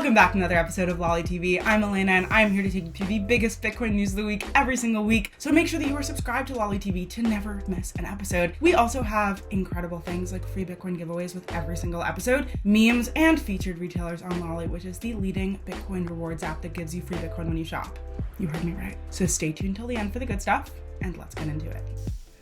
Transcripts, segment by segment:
Welcome back to another episode of Lolli TV. I'm Elena and I'm here to take you through the biggest Bitcoin news of the week every single week. So make sure that you are subscribed to Lolli TV to never miss an episode. We also have incredible things like free Bitcoin giveaways with every single episode, memes, and featured retailers on Lolli, which is the leading Bitcoin rewards app that gives you free Bitcoin when you shop. You heard me right. So stay tuned till the end for the good stuff, and let's get into it.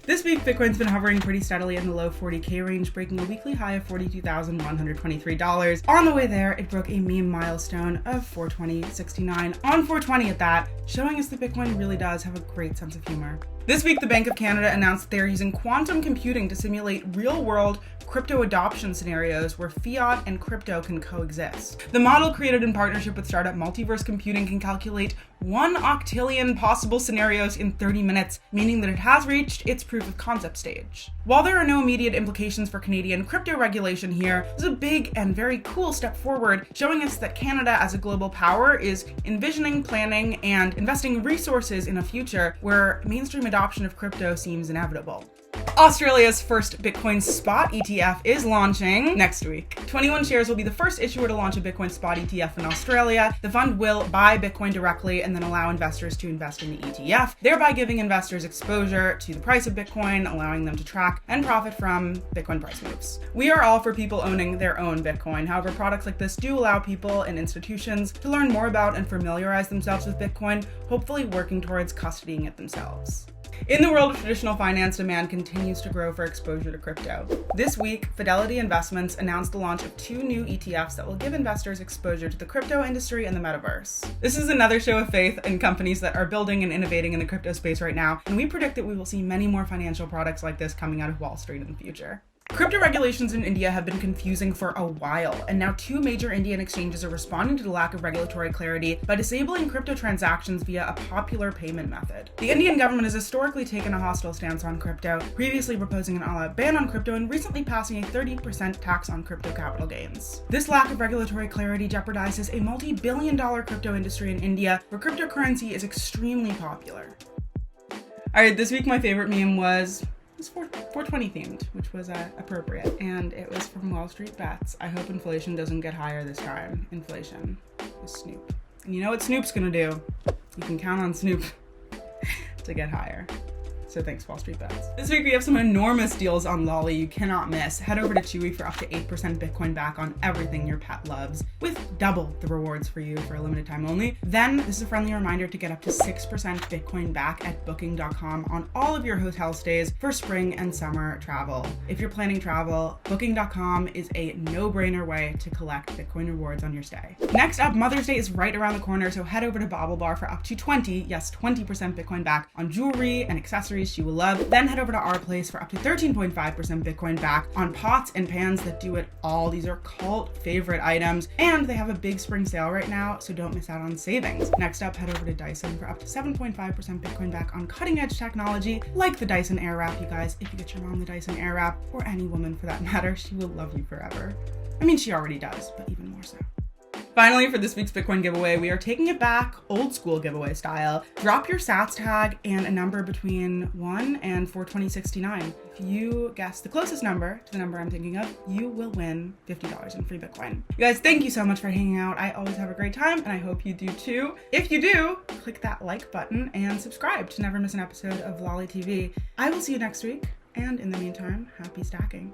This week, Bitcoin's been hovering pretty steadily in the low 40K range, breaking a weekly high of $42,123. On the way there, it broke a meme milestone of 420.69 on 420 at that, showing us that Bitcoin really does have a great sense of humor. This week, the Bank of Canada announced they're using quantum computing to simulate real-world crypto adoption scenarios where fiat and crypto can coexist. The model, created in partnership with startup Multiverse Computing, can calculate 1 octillion possible scenarios in 30 minutes, meaning that it has reached its proof of concept stage. While there are no immediate implications for Canadian crypto regulation here, this is a big and very cool step forward, showing us that Canada as a global power is envisioning, planning, and investing resources in a future where mainstream adoption of crypto seems inevitable. Australia's first Bitcoin spot ETF is launching next week. 21 Shares will be the first issuer to launch a Bitcoin spot ETF in Australia. The fund will buy Bitcoin directly and then allow investors to invest in the ETF, thereby giving investors exposure to the price of Bitcoin, allowing them to track and profit from Bitcoin price moves. We are all for people owning their own Bitcoin. However, products like this do allow people and institutions to learn more about and familiarize themselves with Bitcoin, hopefully working towards custodying it themselves. In the world of traditional finance, demand continues to grow for exposure to crypto. This week, Fidelity Investments announced the launch of 2 new ETFs that will give investors exposure to the crypto industry and the Metaverse. This is another show of faith in companies that are building and innovating in the crypto space right now, and we predict that we will see many more financial products like this coming out of Wall Street in the future. Crypto regulations in India have been confusing for a while, and now 2 major Indian exchanges are responding to the lack of regulatory clarity by disabling crypto transactions via a popular payment method. The Indian government has historically taken a hostile stance on crypto, previously proposing an all-out ban on crypto and recently passing a 30% tax on crypto capital gains. This lack of regulatory clarity jeopardizes a multi-billion-dollar crypto industry in India, where cryptocurrency is extremely popular. Alright, this week my favorite meme was 420 themed, which was appropriate, and it was from Wall Street Bets. I hope inflation doesn't get higher this time. Inflation is Snoop. And you know what Snoop's gonna do? You can count on Snoop to get higher. So thanks, Wall Street Bets. This week we have some enormous deals on Lolli you cannot miss. Head over to Chewy for up to 8% Bitcoin back on everything your pet loves, with double the rewards for you for a limited time only. Then, this is a friendly reminder to get up to 6% Bitcoin back at Booking.com on all of your hotel stays for spring and summer travel. If you're planning travel, Booking.com is a no-brainer way to collect Bitcoin rewards on your stay. Next up, Mother's Day is right around the corner, so head over to BaubleBar for up to 20% Bitcoin back on jewelry and accessories she will love. Then head over to our place for up to 13.5% Bitcoin back on pots and pans that do it all. These are cult favorite items, and they have a big spring sale right now, so don't miss out on savings. Next up, head over to Dyson for up to 7.5% Bitcoin back on cutting edge technology like the Dyson Airwrap. You guys, if you get your mom the Dyson Airwrap, or any woman for that matter, she will love you forever. I mean, she already does, but even more so. Finally, for this week's Bitcoin giveaway, we are taking it back old school giveaway style. Drop your sats tag and a number between 1 and 420.69. If you guess the closest number to the number I'm thinking of, you will win $50 in free Bitcoin. You guys, thank you so much for hanging out. I always have a great time, and I hope you do too. If you do, click that like button and subscribe to never miss an episode of Lolli TV. I will see you next week, and in the meantime, happy stacking.